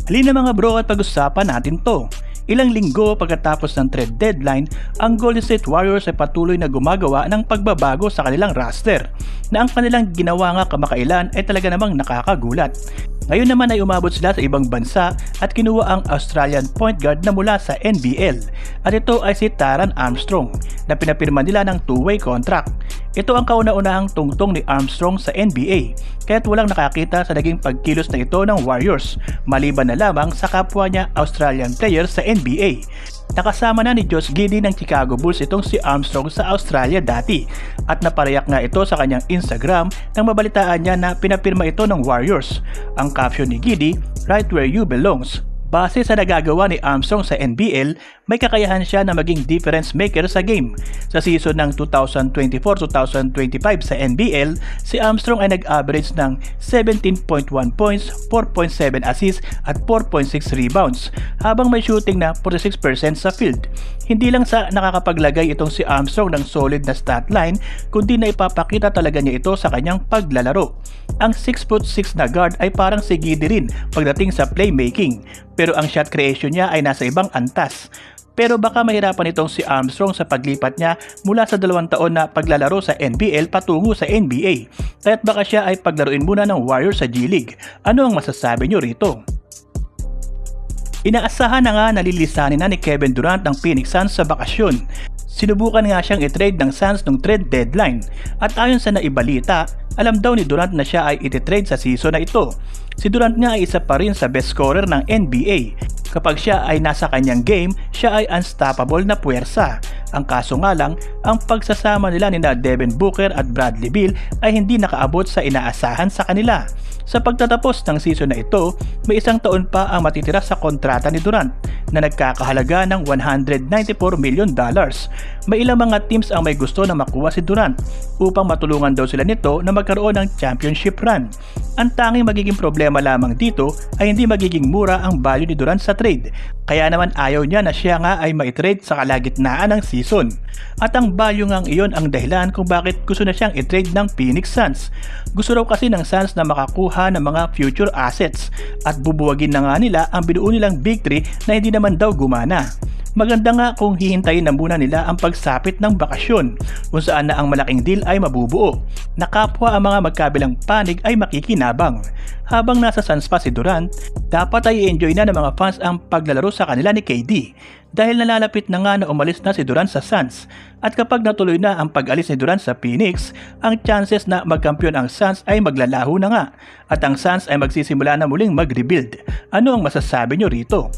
Halina mga bro at pag-usapan natin to. Ilang linggo pagkatapos ng trade deadline, ang Golden State Warriors ay patuloy na gumagawa ng pagbabago sa kanilang roster na ang kanilang ginawa nga kamakailan ay talaga namang nakakagulat. Ngayon naman ay umabot sila sa ibang bansa at kinuha ang Australian point guard na mula sa NBL at ito ay si Taran Armstrong na pinapirma nila ng two-way contract. Ito ang kauna-unahang tungtong ni Armstrong sa NBA kaya't walang nakakita sa naging pagkilos na ito ng Warriors maliban na lamang sa kapwa niya Australian player sa NBA. Nakasama na ni Josh Giddey ng Chicago Bulls itong si Armstrong sa Australia dati at napareyak nga ito sa kanyang Instagram nang mabalitaan niya na pinapirma ito ng Warriors. Ang caption ni Giddey, "Right where you belongs." Base sa nagagawa ni Armstrong sa NBL, may kakayahan siya na maging difference maker sa game. Sa season ng 2024-2025 sa NBL, si Armstrong ay nag-average ng 17.1 points, 4.7 assists at 4.6 rebounds, habang may shooting na 46% sa field. Hindi lang sa nakakapaglagay itong si Armstrong ng solid na stat line, kundi na ipapakita talaga niya ito sa kanyang paglalaro. Ang 6'6" na guard ay parang si Giddey rin pagdating sa playmaking, pero ang shot creation niya ay nasa ibang antas. Pero baka mahirapan itong si Armstrong sa paglipat niya mula sa 2 taon na paglalaro sa NBL patungo sa NBA. Kaya't baka siya ay paglaruin muna ng Warriors sa G League. Ano ang masasabi nyo rito? Inaasahan na nga nalilisanin na ni Kevin Durant ng Phoenix Suns sa bakasyon. Sinubukan nga siyang i-trade ng Suns nung trade deadline at ayon sa naibalita, alam daw ni Durant na siya ay iti-trade sa season na ito. Si Durant nga ay isa pa rin sa best scorer ng NBA. Kapag siya ay nasa kanyang game, siya ay unstoppable na puwersa. Ang kaso nga lang, ang pagsasama nila ni Devin Booker at Bradley Beal ay hindi nakaabot sa inaasahan sa kanila. Sa pagtatapos ng season na ito, may 1 taon pa ang matitira sa kontrata ni Durant na nagkakahalaga ng $194 million. May ilang mga teams ang may gusto na makuha si Durant upang matulungan daw sila nito na magkaroon ng championship run. Ang tanging magiging problema lamang dito ay hindi magiging mura ang value ni Durant sa trade. Kaya naman ayaw niya na siya nga ay ma-trade sa kalagitnaan ng season. At ang value ngang iyon ang dahilan kung bakit gusto na siyang i-trade ng Phoenix Suns. Gusto raw kasi ng Suns na makakuha ng mga future assets at bubuwagin na nga nila ang binuo nilang big three na hindi naman daw gumana. Maganda nga kung hihintayin na muna nila ang pagsapit ng bakasyon kung saan na ang malaking deal ay mabubuo na kapwa ang mga magkabilang panig ay makikinabang. Habang nasa Suns pa si Durant, dapat ay i-enjoy na ng mga fans ang paglalaro sa kanila ni KD dahil nalalapit na nga na umalis na si Durant sa Suns at kapag natuloy na ang pag-alis ni Durant sa Phoenix, ang chances na magkampiyon ang Suns ay maglalaho na nga at ang Suns ay magsisimula na muling mag-rebuild. Ano ang masasabi nyo rito?